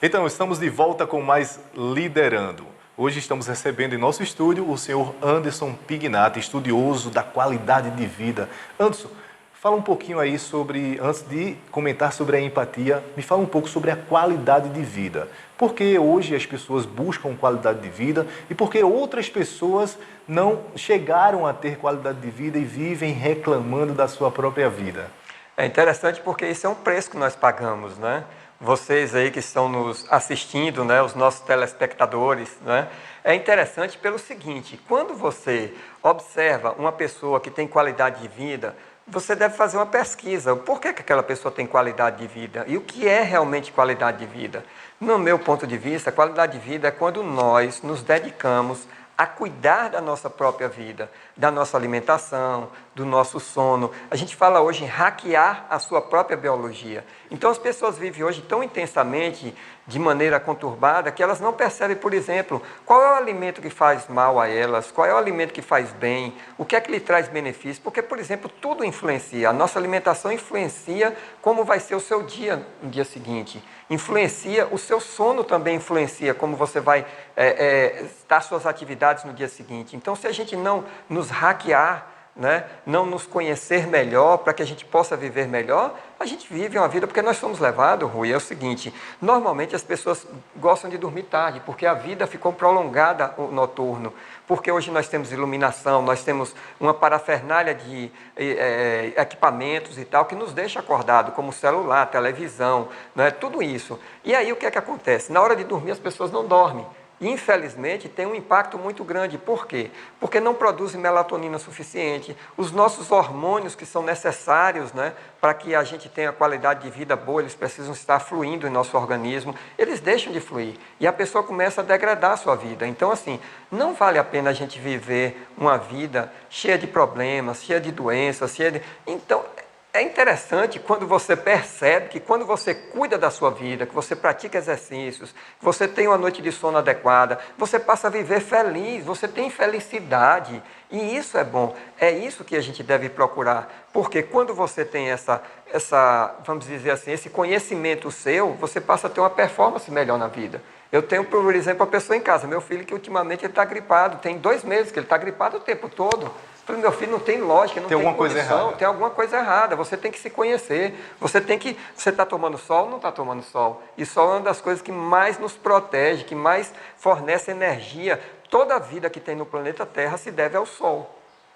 Então, estamos de volta com mais Liderando. Hoje estamos recebendo em nosso estúdio o senhor Anderson Pignatti, estudioso da qualidade de vida. Anderson, fala um pouquinho aí sobre, antes de comentar sobre a empatia, me fala um pouco sobre a qualidade de vida. Por que hoje as pessoas buscam qualidade de vida e por que outras pessoas não chegaram a ter qualidade de vida e vivem reclamando da sua própria vida? É interessante porque isso é um preço que nós pagamos, né? Vocês aí que estão nos assistindo, né, os nossos telespectadores, né? É interessante pelo seguinte, quando você observa uma pessoa que tem qualidade de vida, você deve fazer uma pesquisa. Por que aquela pessoa tem qualidade de vida? E o que é realmente qualidade de vida? No meu ponto de vista, qualidade de vida é quando nós nos dedicamos a cuidar da nossa própria vida, da nossa alimentação, do nosso sono. A gente fala hoje em hackear a sua própria biologia. Então as pessoas vivem hoje tão intensamente, de maneira conturbada, que elas não percebem, por exemplo, qual é o alimento que faz mal a elas, qual é o alimento que faz bem, o que é que lhe traz benefício, porque, por exemplo, tudo influencia. A nossa alimentação influencia como vai ser o seu dia no dia seguinte. Influencia, o seu sono também influencia como você vai estar suas atividades no dia seguinte. Então, se a gente não nos hackear, né, não nos conhecer melhor para que a gente possa viver melhor, a gente vive uma vida, porque nós somos levados, Rui, é o seguinte, normalmente as pessoas gostam de dormir tarde, porque a vida ficou prolongada o noturno, porque hoje nós temos iluminação, nós temos uma parafernália de equipamentos e tal, que nos deixa acordado, como celular, televisão, né, tudo isso. E aí o que é que acontece? Na hora de dormir as pessoas não dormem. Infelizmente, tem um impacto muito grande. Por quê? Porque não produzem melatonina suficiente. Os nossos hormônios que são necessários, né, para que a gente tenha qualidade de vida boa, eles precisam estar fluindo em nosso organismo, eles deixam de fluir. E a pessoa começa a degradar a sua vida. Então, assim, não vale a pena a gente viver uma vida cheia de problemas, cheia de doenças, cheia de... Então, é interessante quando você percebe que quando você cuida da sua vida, que você pratica exercícios, que você tem uma noite de sono adequada, você passa a viver feliz, você tem felicidade. E isso é bom, é isso que a gente deve procurar. Porque quando você tem vamos dizer assim, esse conhecimento seu, você passa a ter uma performance melhor na vida. Eu tenho, por exemplo, uma pessoa em casa, meu filho, que ultimamente ele está gripado, tem 2 meses que ele está gripado o tempo todo. Falei, meu filho, não tem lógica, não tem alguma coisa errada. Tem alguma coisa errada, você tem que se conhecer, você está tomando sol ou não está tomando sol? E sol é uma das coisas que mais nos protege, que mais fornece energia. Toda a vida que tem no planeta Terra se deve ao sol.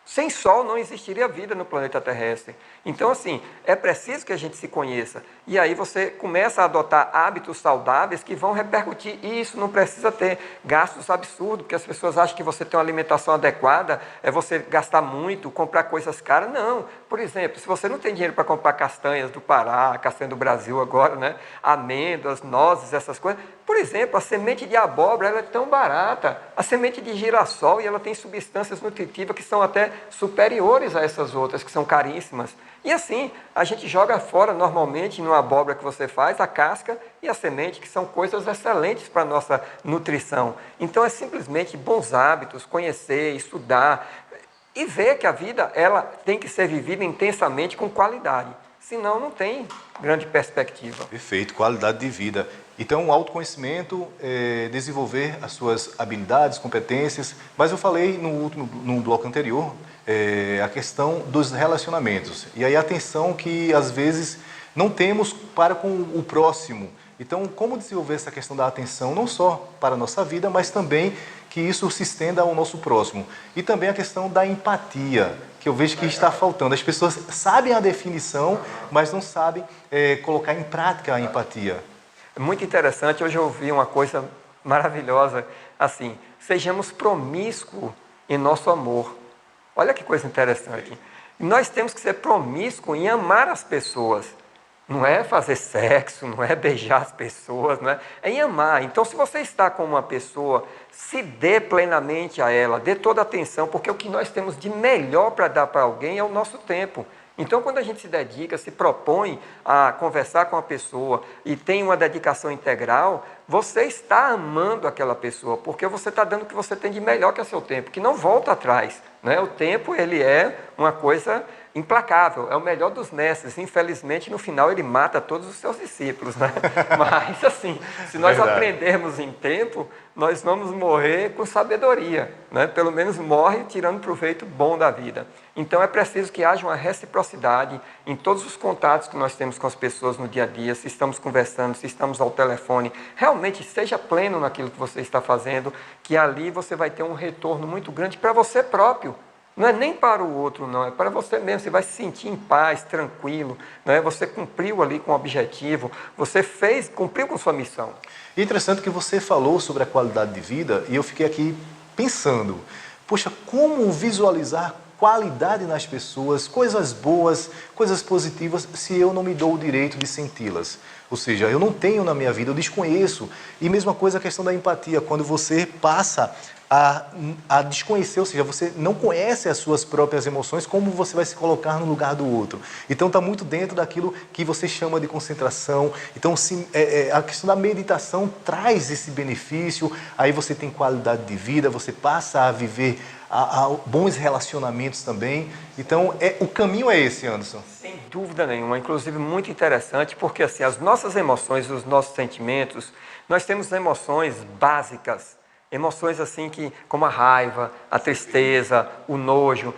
Sem sol não existiria vida no planeta terrestre. Então, assim, é preciso que a gente se conheça. E aí você começa a adotar hábitos saudáveis que vão repercutir. E isso não precisa ter gastos absurdos, porque as pessoas acham que você tem uma alimentação adequada, é você gastar muito, comprar coisas caras. Não. Por exemplo, se você não tem dinheiro para comprar castanhas do Pará, castanha do Brasil agora, né? Amêndoas, nozes, essas coisas. Por exemplo, a semente de abóbora ela é tão barata. A semente de girassol, e ela tem substâncias nutritivas que são até superiores a essas outras, que são caríssimas. E assim, a gente joga fora normalmente, numa abóbora que você faz, a casca e a semente, que são coisas excelentes para a nossa nutrição. Então é simplesmente bons hábitos, conhecer, estudar e ver que a vida ela tem que ser vivida intensamente com qualidade. Senão não tem grande perspectiva. Perfeito, qualidade de vida. Então, o autoconhecimento, desenvolver as suas habilidades, competências, mas eu falei no bloco anterior, a questão dos relacionamentos. E aí a atenção que, às vezes, não temos para com o próximo. Então, como desenvolver essa questão da atenção, não só para a nossa vida, mas também que isso se estenda ao nosso próximo. E também a questão da empatia, que eu vejo que está faltando. As pessoas sabem a definição, mas não sabem colocar em prática a empatia. É muito interessante, hoje eu ouvi uma coisa maravilhosa, assim, sejamos promíscuos em nosso amor. Olha que coisa interessante. Nós temos que ser promíscuos em amar as pessoas. Não é fazer sexo, não é beijar as pessoas, não é? É em amar. Então, se você está com uma pessoa, se dê plenamente a ela, dê toda a atenção, porque o que nós temos de melhor para dar para alguém é o nosso tempo. Então, quando a gente se dedica, se propõe a conversar com a pessoa e tem uma dedicação integral, você está amando aquela pessoa, porque você está dando o que você tem de melhor, que é seu tempo, que não volta atrás, né? O tempo, ele é uma coisa implacável, é o melhor dos mestres. Infelizmente, no final, ele mata todos os seus discípulos, né? Mas, assim, se nós aprendermos em tempo, nós vamos morrer com sabedoria, né? Pelo menos morre tirando proveito bom da vida. Então, é preciso que haja uma reciprocidade em todos os contatos que nós temos com as pessoas no dia a dia, se estamos conversando, se estamos ao telefone. Realmente, seja pleno naquilo que você está fazendo, que ali você vai ter um retorno muito grande para você próprio. Não é nem para o outro, não, é para você mesmo. Você vai se sentir em paz, tranquilo, né? Você cumpriu ali com o objetivo, você cumpriu com sua missão. E é interessante que você falou sobre a qualidade de vida e eu fiquei aqui pensando, poxa, como visualizar qualidade nas pessoas, coisas boas, coisas positivas, se eu não me dou o direito de senti-las? Ou seja, eu não tenho na minha vida, eu desconheço. E mesma coisa a questão da empatia, quando você passa a desconhecer, ou seja, você não conhece as suas próprias emoções, como você vai se colocar no lugar do outro. Então está muito dentro daquilo que você chama de concentração. Então a questão da meditação traz esse benefício, aí você tem qualidade de vida, você passa a viver bons relacionamentos também. Então o caminho é esse, Anderson. Sem dúvida nenhuma, inclusive muito interessante, porque assim, as nossas emoções, os nossos sentimentos, nós temos emoções básicas. Emoções assim como a raiva, a tristeza, o nojo.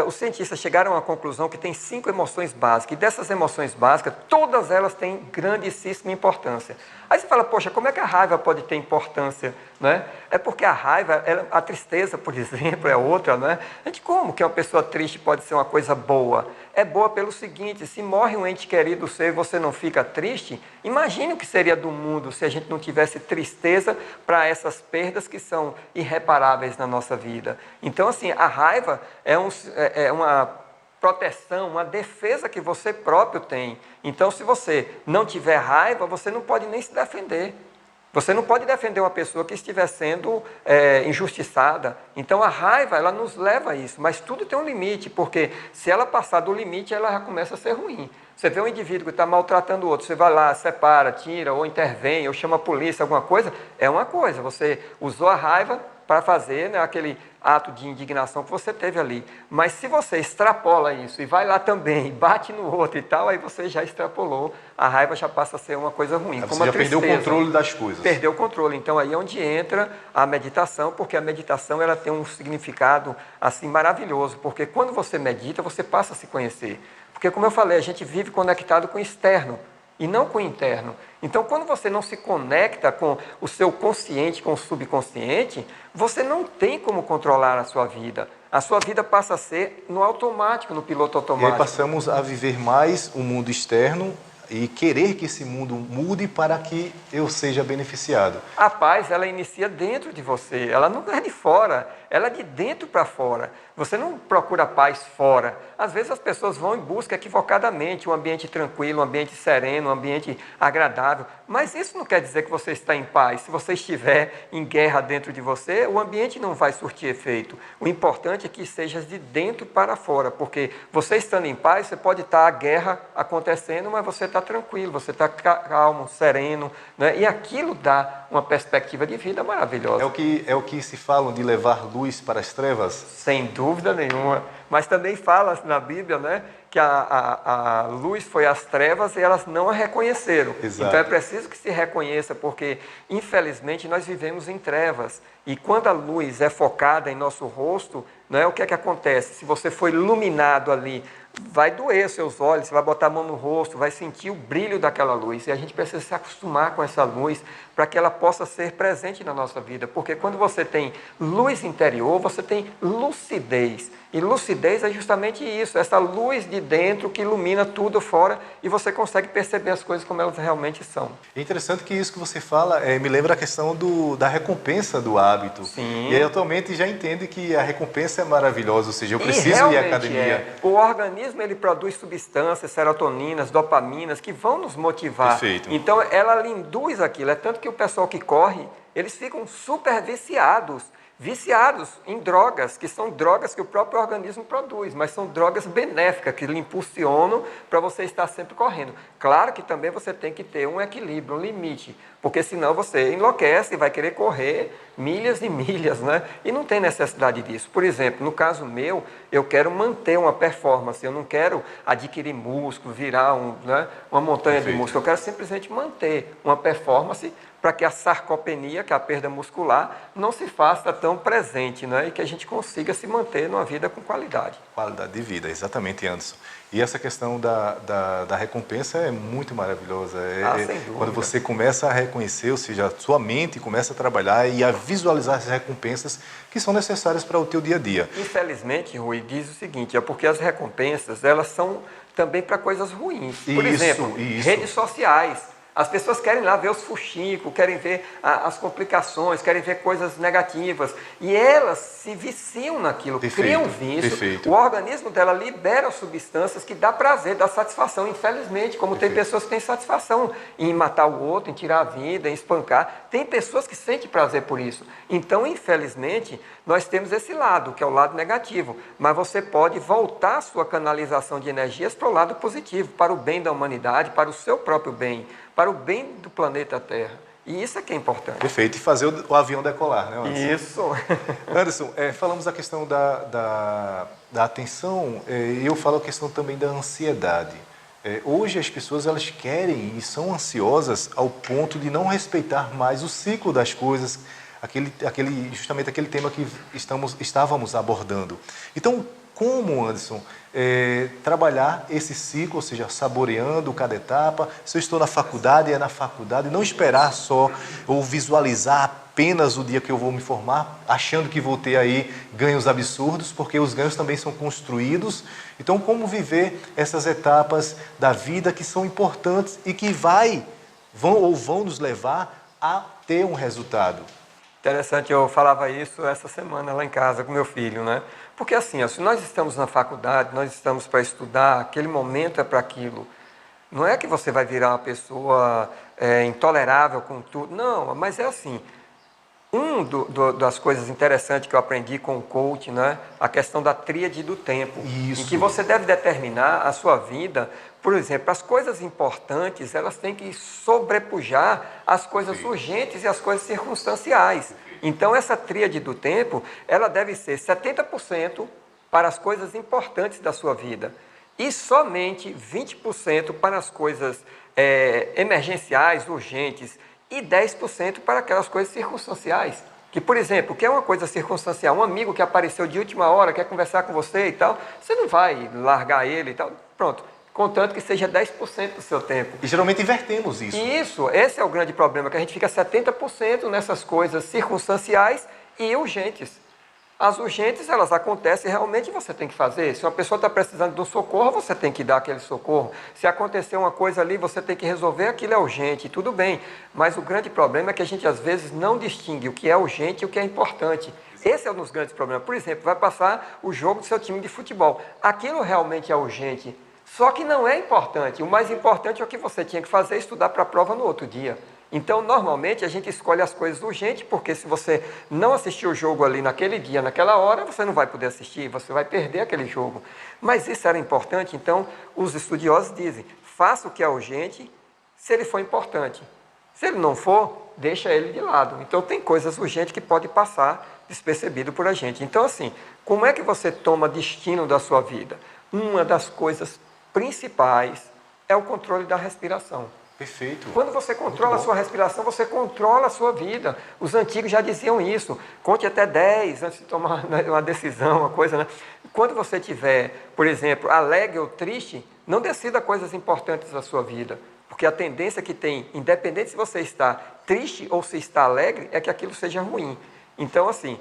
Os cientistas chegaram à conclusão que tem 5 emoções básicas. E dessas emoções básicas, todas elas têm grandíssima importância. Aí você fala, poxa, como é que a raiva pode ter importância? Né? É porque a raiva, a tristeza, por exemplo, é outra. Né? Como que uma pessoa triste pode ser uma coisa boa? É boa pelo seguinte, se morre um ente querido seu e você não fica triste, imagine o que seria do mundo se a gente não tivesse tristeza para essas perdas que são irreparáveis na nossa vida. Então, assim, a raiva é uma proteção, uma defesa que você próprio tem. Então, se você não tiver raiva, você não pode nem se defender. Você não pode defender uma pessoa que estiver sendo injustiçada. Então, a raiva, ela nos leva a isso. Mas tudo tem um limite, porque se ela passar do limite, ela já começa a ser ruim. Você vê um indivíduo que está maltratando o outro, você vai lá, separa, tira, ou intervém, ou chama a polícia, alguma coisa, é uma coisa. Você usou a raiva para fazer, né, aquele ato de indignação que você teve ali. Mas se você extrapola isso e vai lá também, bate no outro e tal, aí você já extrapolou, a raiva já passa a ser uma coisa ruim. Você já perdeu o controle das coisas. Perdeu o controle. Então aí é onde entra a meditação, porque a meditação ela tem um significado assim maravilhoso, porque quando você medita, você passa a se conhecer. Porque, como eu falei, a gente vive conectado com o externo e não com o interno. Então, quando você não se conecta com o seu consciente, com o subconsciente, você não tem como controlar a sua vida. A sua vida passa a ser no automático, no piloto automático. E aí passamos a viver mais o mundo externo e querer que esse mundo mude para que eu seja beneficiado. A paz, ela inicia dentro de você, ela não é de fora, ela é de dentro para fora. Você não procura paz fora. Às vezes as pessoas vão em busca equivocadamente um ambiente tranquilo, um ambiente sereno, um ambiente agradável. Mas isso não quer dizer que você está em paz. Se você estiver em guerra dentro de você, o ambiente não vai surtir efeito. O importante é que seja de dentro para fora, porque você estando em paz, você pode estar a guerra acontecendo, mas você está tranquilo, você está calmo, sereno, né? E aquilo dá uma perspectiva de vida maravilhosa. É o que se fala de levar luz para as trevas? Sem dúvida nenhuma. Mas também fala na Bíblia, né, que a luz foi às trevas e elas não a reconheceram. Exato. Então é preciso que se reconheça, porque infelizmente nós vivemos em trevas. E quando a luz é focada em nosso rosto, né, o que é que acontece? Se você for iluminado ali, vai doer seus olhos, você vai botar a mão no rosto, vai sentir o brilho daquela luz. E a gente precisa se acostumar com essa luz para que ela possa ser presente na nossa vida. Porque quando você tem luz interior, você tem lucidez. E lucidez é justamente isso, essa luz de dentro que ilumina tudo fora e você consegue perceber as coisas como elas realmente são. É interessante que isso que você fala me lembra a questão da recompensa do hábito. Sim. E aí atualmente já entende que a recompensa é maravilhosa, ou seja, eu preciso ir à academia. O organismo ele produz substâncias, serotoninas, dopaminas que vão nos motivar. Perfeito. Então ela lhe induz aquilo, é tanto que o pessoal que corre, eles ficam super viciados. viciados em drogas, que são drogas que o próprio organismo produz, mas são drogas benéficas, que lhe impulsionam para você estar sempre correndo. Claro que também você tem que ter um equilíbrio, um limite, porque senão você enlouquece e vai querer correr milhas e milhas, né? E não tem necessidade disso. Por exemplo, no caso meu, eu quero manter uma performance, eu não quero adquirir músculo, virar uma montanha de músculo, eu quero simplesmente manter uma performance para que a sarcopenia, que é a perda muscular, não se faça tão presente, né? E que a gente consiga se manter numa vida com qualidade. Qualidade de vida, exatamente, Anderson. E essa questão da recompensa é muito maravilhosa. Sem dúvida. Quando você começa a reconhecer, ou seja, a sua mente começa a trabalhar e a visualizar as recompensas que são necessárias para o teu dia a dia. Infelizmente, Rui, diz o seguinte, é porque as recompensas, elas são também para coisas ruins. Por exemplo, redes sociais. As pessoas querem lá ver os fuxicos, querem ver as complicações, querem ver coisas negativas. E elas se viciam naquilo, criam vício. O organismo dela libera substâncias que dá prazer, dá satisfação. Infelizmente, como tem pessoas que têm satisfação em matar o outro, em tirar a vida, em espancar. Tem pessoas que sentem prazer por isso. Então, infelizmente, nós temos esse lado, que é o lado negativo. Mas você pode voltar a sua canalização de energias para o lado positivo, para o bem da humanidade, para o seu próprio bem, para o bem do planeta Terra. E isso é que é importante. Perfeito. E fazer o avião decolar, né, Anderson? Isso. Anderson, falamos a questão da atenção, e eu falo a questão também da ansiedade. Hoje as pessoas elas querem e são ansiosas ao ponto de não respeitar mais o ciclo das coisas, justamente aquele tema que estávamos abordando. Então, como, Anderson, trabalhar esse ciclo, ou seja, saboreando cada etapa? Se eu estou na faculdade, é na faculdade, não esperar só ou visualizar apenas o dia que eu vou me formar, achando que vou ter aí ganhos absurdos, porque os ganhos também são construídos. Então, como viver essas etapas da vida que são importantes e que vão nos levar a ter um resultado? Interessante, eu falava isso essa semana lá em casa com meu filho, né? Porque assim, se nós estamos na faculdade, nós estamos para estudar, aquele momento é para aquilo. Não é que você vai virar uma pessoa intolerável com tudo, não, mas é assim. Das coisas interessantes que eu aprendi com o coach, né? A questão da tríade do tempo. Isso. Em que você deve determinar a sua vida, por exemplo, as coisas importantes, elas têm que sobrepujar as coisas urgentes e as coisas circunstanciais. Então, essa tríade do tempo, ela deve ser 70% para as coisas importantes da sua vida e somente 20% para as coisas emergenciais, urgentes, e 10% para aquelas coisas circunstanciais. Que, por exemplo, o que é uma coisa circunstancial? Um amigo que apareceu de última hora, quer conversar com você e tal, você não vai largar ele e tal, pronto. Contanto que seja 10% do seu tempo. E geralmente invertemos isso. Isso, esse é o grande problema, que a gente fica 70% nessas coisas circunstanciais e urgentes. As urgentes, elas acontecem realmente, você tem que fazer. Se uma pessoa está precisando de um socorro, você tem que dar aquele socorro. Se acontecer uma coisa ali, você tem que resolver, aquilo é urgente, tudo bem. Mas o grande problema é que a gente, às vezes, não distingue o que é urgente e o que é importante. Esse é um dos grandes problemas. Por exemplo, vai passar o jogo do seu time de futebol. Aquilo realmente é urgente, só que não é importante. O mais importante é o que você tinha que fazer, estudar para a prova no outro dia. Então, normalmente, a gente escolhe as coisas urgentes, porque se você não assistir o jogo ali naquele dia, naquela hora, você não vai poder assistir, você vai perder aquele jogo. Mas isso era importante, então, os estudiosos dizem, faça o que é urgente, se ele for importante. Se ele não for, deixa ele de lado. Então, tem coisas urgentes que podem passar despercebido por a gente. Então, assim, como é que você toma destino da sua vida? Uma das coisas principais é o controle da respiração. Perfeito. Quando você controla a sua respiração, você controla a sua vida. Os antigos já diziam isso. Conte até 10 antes de tomar uma decisão, uma coisa, né? Quando você estiver, por exemplo, alegre ou triste, não decida coisas importantes da sua vida. Porque a tendência que tem, independente se você está triste ou se está alegre, é que aquilo seja ruim. Então, assim,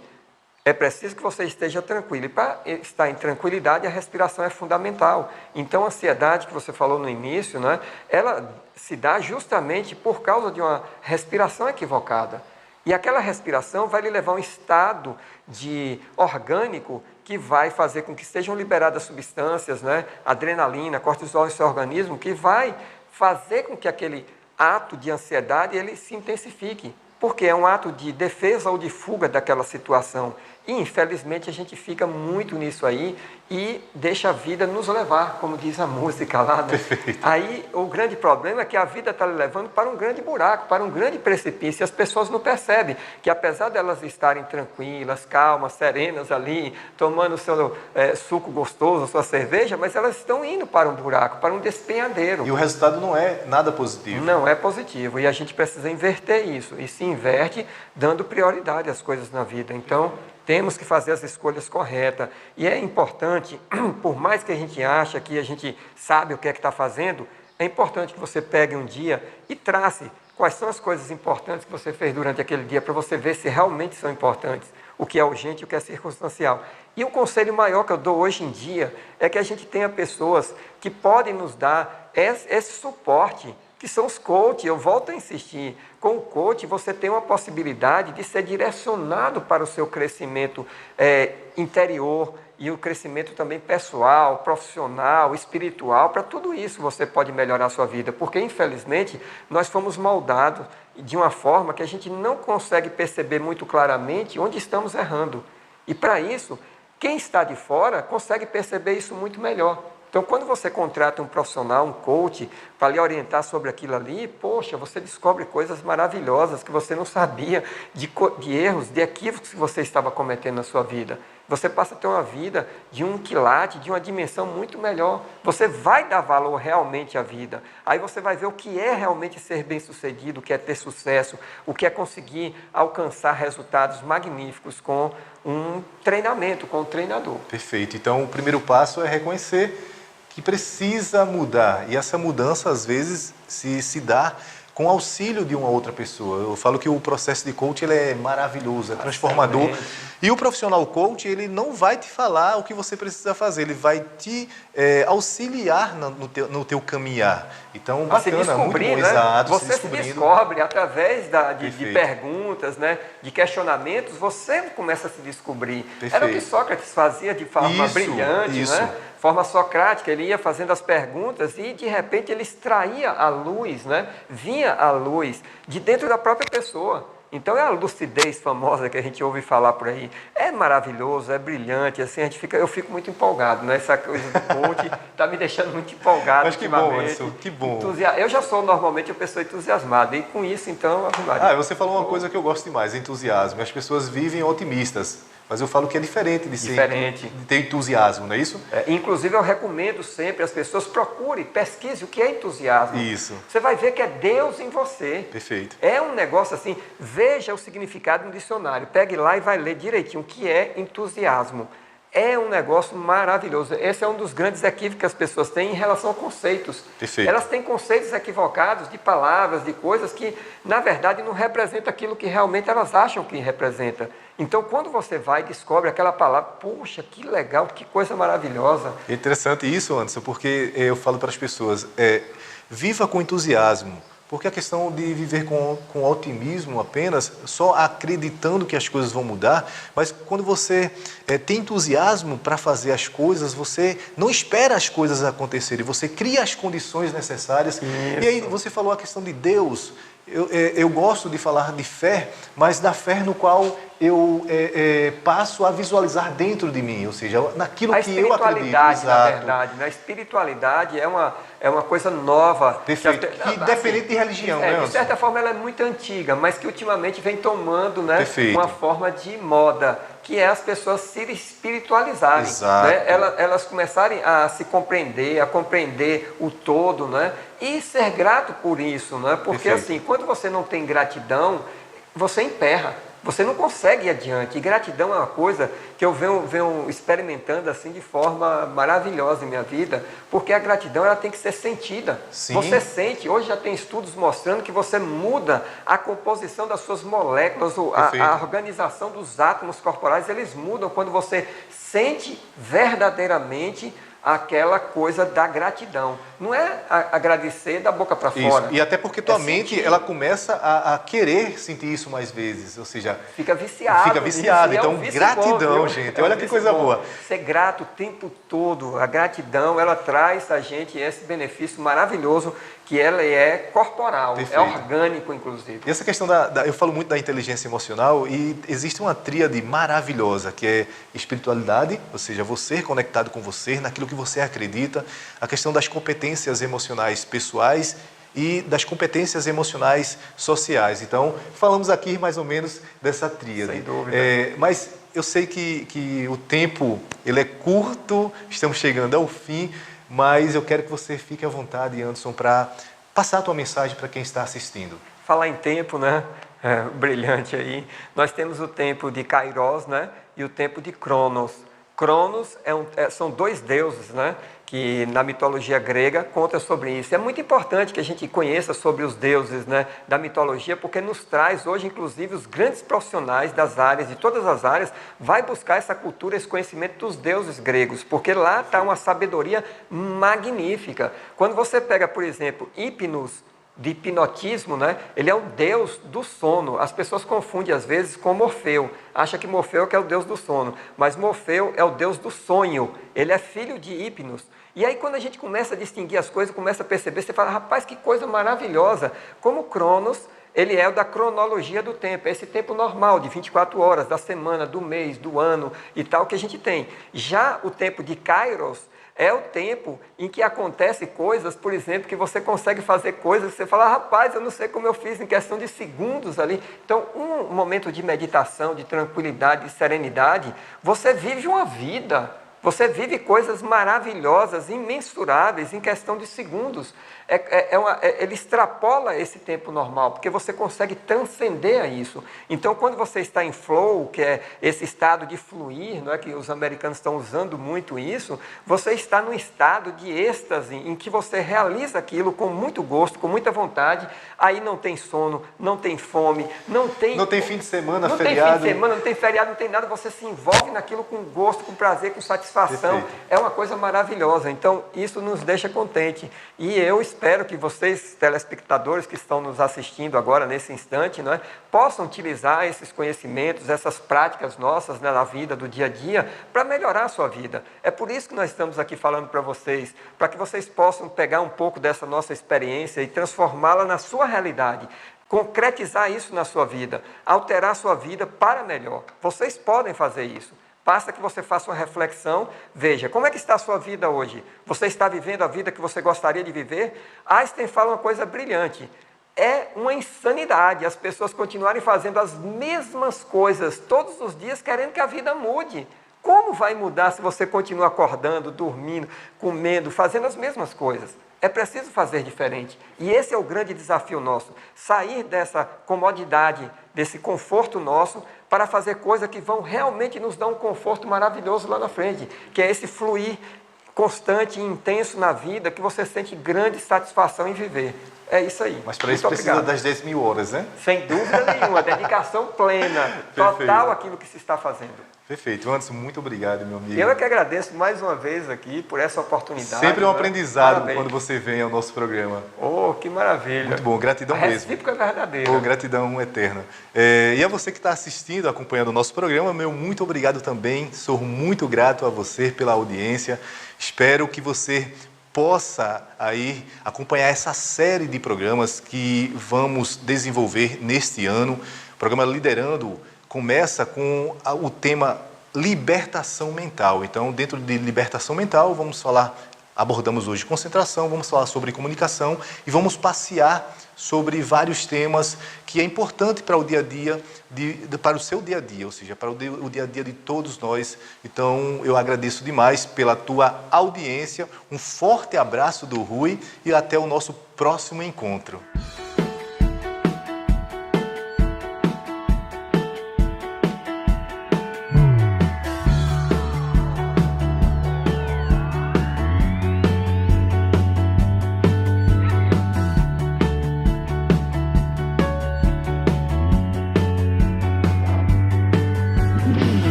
é preciso que você esteja tranquilo. E para estar em tranquilidade, a respiração é fundamental. Então, a ansiedade que você falou no início, né, ela se dá justamente por causa de uma respiração equivocada. E aquela respiração vai lhe levar a um estado orgânico que vai fazer com que sejam liberadas substâncias, né, adrenalina, cortisol em seu organismo, que vai fazer com que aquele ato de ansiedade ele se intensifique. porque é um ato de defesa ou de fuga daquela situação. E, infelizmente, a gente fica muito nisso aí e deixa a vida nos levar, como diz a música lá, né? Perfeito. Aí, o grande problema é que a vida está levando para um grande buraco, para um grande precipício, e as pessoas não percebem que, apesar delas estarem tranquilas, calmas, serenas ali, tomando seu suco gostoso, sua cerveja, mas elas estão indo para um buraco, para um despenhadeiro. E o resultado não é nada positivo. Não é positivo, e a gente precisa inverter isso, e se inverte dando prioridade às coisas na vida. Então, temos que fazer as escolhas corretas. E é importante, por mais que a gente ache que a gente sabe o que é que está fazendo, é importante que você pegue um dia e trace quais são as coisas importantes que você fez durante aquele dia, para você ver se realmente são importantes, o que é urgente e o que é circunstancial. E o conselho maior que eu dou hoje em dia é que a gente tenha pessoas que podem nos dar esse suporte, que são os coaches. Eu volto a insistir, com o coach você tem uma possibilidade de ser direcionado para o seu crescimento interior e o crescimento também pessoal, profissional, espiritual. Para tudo isso você pode melhorar a sua vida, porque infelizmente nós fomos moldados de uma forma que a gente não consegue perceber muito claramente onde estamos errando. E para isso, quem está de fora consegue perceber isso muito melhor. Então, quando você contrata um profissional, um coach, para lhe orientar sobre aquilo ali, poxa, você descobre coisas maravilhosas que você não sabia, de erros, de equívocos que você estava cometendo na sua vida. Você passa a ter uma vida de um quilate, de uma dimensão muito melhor. Você vai dar valor realmente à vida. Aí você vai ver o que é realmente ser bem-sucedido, o que é ter sucesso, o que é conseguir alcançar resultados magníficos com um treinamento, com um treinador. Perfeito. Então, o primeiro passo é reconhecer que precisa mudar. E essa mudança, às vezes, se dá com o auxílio de uma outra pessoa. Eu falo que o processo de coach ele é maravilhoso, é transformador. E o profissional coach, ele não vai te falar o que você precisa fazer, ele vai te auxiliar no teu caminhar. Então, bacana, se descobrir, muito bom, né? exato. Você se descobre através de perguntas, né? De questionamentos, você começa a se descobrir. Perfeito. Era o que Sócrates fazia de forma brilhante, né? Forma socrática, ele ia fazendo as perguntas e de repente ele extraía a luz, né? Vinha a luz de dentro da própria pessoa. Então é a lucidez famosa que a gente ouve falar por aí. É maravilhoso, é brilhante, assim, eu fico muito empolgado, né? Essa coisa do coach está me deixando muito empolgado. Mas que bom, Anderson, que bom. Eu já sou normalmente uma pessoa entusiasmada, e com isso, então... Você falou uma coisa que eu gosto demais, entusiasmo. As pessoas vivem otimistas. Mas eu falo que é diferente de ter entusiasmo, não é isso? Inclusive, eu recomendo sempre as pessoas procurem, pesquise o que é entusiasmo. Isso. Você vai ver que é Deus em você. Perfeito. É um negócio assim, veja o significado no dicionário, pegue lá e vai ler direitinho o que é entusiasmo. É um negócio maravilhoso. Esse é um dos grandes equívocos que as pessoas têm em relação a conceitos. Perfeito. Elas têm conceitos equivocados de palavras, de coisas que, na verdade, não representam aquilo que realmente elas acham que representa. Então, quando você vai e descobre aquela palavra, poxa, que legal, que coisa maravilhosa. É interessante isso, Anderson, porque eu falo para as pessoas, viva com entusiasmo. Porque a questão de viver com otimismo apenas, só acreditando que as coisas vão mudar, mas quando você tem entusiasmo para fazer as coisas, você não espera as coisas acontecerem, você cria as condições necessárias. Isso. E aí você falou a questão de Deus. Eu gosto de falar de fé, mas da fé no qual eu passo a visualizar dentro de mim, ou seja, naquilo que eu acredito. A espiritualidade, na verdade, né? A espiritualidade é uma coisa nova. Perfeito. Que independente de religião, né? De certa forma ela é muito antiga, mas que ultimamente vem tomando, né, uma forma de moda, que é as pessoas se espiritualizarem. Exato. Né? Elas começarem a se compreender, a compreender o todo, né? E ser grato por isso, né? Porque Perfeito. assim, quando você não tem gratidão, você emperra. Você não consegue ir adiante. E gratidão é uma coisa que eu venho experimentando assim de forma maravilhosa em minha vida, porque a gratidão ela tem que ser sentida. Sim. Você sente, hoje já tem estudos mostrando que você muda a composição das suas moléculas, a organização dos átomos corporais, eles mudam quando você sente verdadeiramente aquela coisa da gratidão. Não é agradecer da boca para fora. Isso. E até porque tua mente ela começa a querer sentir isso mais vezes, ou seja... Fica viciado. Então, gratidão, bom, gente. Olha que coisa boa. Ser grato o tempo todo. A gratidão, ela traz a gente esse benefício maravilhoso que ela é corporal, Perfeito. é orgânico, inclusive. E essa questão eu falo muito da inteligência emocional e existe uma tríade maravilhosa, que é espiritualidade, ou seja, você conectado com você, naquilo que você acredita, a questão das competências emocionais pessoais e das competências emocionais sociais. Então, falamos aqui mais ou menos dessa tríade. Sem dúvida. Mas eu sei que o tempo ele é curto, estamos chegando ao fim, mas eu quero que você fique à vontade, Anderson, para passar a tua mensagem para quem está assistindo. Falar em tempo, né? Brilhante aí. Nós temos o tempo de Kairos, né? E o tempo de Cronos. Cronos são dois deuses, né? Que na mitologia grega conta sobre isso. É muito importante que a gente conheça sobre os deuses, né, da mitologia, porque nos traz hoje, inclusive, os grandes profissionais das áreas, de todas as áreas, vai buscar essa cultura, esse conhecimento dos deuses gregos, porque lá está uma sabedoria magnífica. Quando você pega, por exemplo, Hipnos, de hipnotismo, né? Ele é o deus do sono. As pessoas confundem às vezes com Morfeu. Acha que Morfeu que é o deus do sono, mas Morfeu é o deus do sonho. Ele é filho de Hipnos. E aí quando a gente começa a distinguir as coisas, começa a perceber, você fala, rapaz, que coisa maravilhosa. Como Cronos, ele é o da cronologia do tempo, é esse tempo normal de 24 horas, da semana, do mês, do ano e tal que a gente tem. Já o tempo de Kairos é o tempo em que acontecem coisas, por exemplo, que você consegue fazer coisas que você fala, rapaz, eu não sei como eu fiz em questão de segundos ali. Então, um momento de meditação, de tranquilidade, de serenidade, você vive uma vida, você vive coisas maravilhosas, imensuráveis, em questão de segundos. Ele extrapola esse tempo normal, porque você consegue transcender a isso. Então, quando você está em flow, que é esse estado de fluir, não é que os americanos estão usando muito isso, você está num estado de êxtase, em que você realiza aquilo com muito gosto, com muita vontade, aí não tem sono, não tem fome, não tem fim de semana, não feriado. Não tem fim de semana, não tem feriado, não tem nada, você se envolve naquilo com gosto, com prazer, com satisfação. Perfeito. É uma coisa maravilhosa. Então, isso nos deixa contente. E eu espero que vocês, telespectadores que estão nos assistindo agora, nesse instante, não é, possam utilizar esses conhecimentos, essas práticas nossas, né, na vida, do dia a dia, para melhorar a sua vida. É por isso que nós estamos aqui falando para vocês, para que vocês possam pegar um pouco dessa nossa experiência e transformá-la na sua realidade. Concretizar isso na sua vida, alterar a sua vida para melhor. Vocês podem fazer isso. Basta que você faça uma reflexão, veja, como é que está a sua vida hoje? Você está vivendo a vida que você gostaria de viver? Einstein fala uma coisa brilhante, é uma insanidade as pessoas continuarem fazendo as mesmas coisas todos os dias, querendo que a vida mude. Como vai mudar se você continua acordando, dormindo, comendo, fazendo as mesmas coisas? É preciso fazer diferente. E esse é o grande desafio nosso, sair dessa comodidade, desse conforto nosso, para fazer coisas que vão realmente nos dar um conforto maravilhoso lá na frente, que é esse fluir constante e intenso na vida, que você sente grande satisfação em viver. É isso aí. Mas para isso precisa das 10 mil horas, né? Sem dúvida nenhuma, dedicação plena, total àquilo que se está fazendo. Perfeito. Anderson, muito obrigado, meu amigo. Eu é que agradeço mais uma vez aqui por essa oportunidade. Sempre um aprendizado. Parabéns. Quando você vem ao nosso programa. Oh, que maravilha. Muito bom, gratidão a mesmo. recíproca é verdadeira. Oh, gratidão eterna. E a você que está assistindo, acompanhando o nosso programa, meu muito obrigado também. Sou muito grato a você pela audiência. Espero que você possa aí acompanhar essa série de programas que vamos desenvolver neste ano. O programa Liderando começa com o tema libertação mental. Então, dentro de libertação mental, abordamos hoje concentração, vamos falar sobre comunicação e vamos passear sobre vários temas que é importante para o dia a dia, para o seu dia a dia, ou seja, para o dia a dia de todos nós. Então, eu agradeço demais pela tua audiência, um forte abraço do Rui e até o nosso próximo encontro.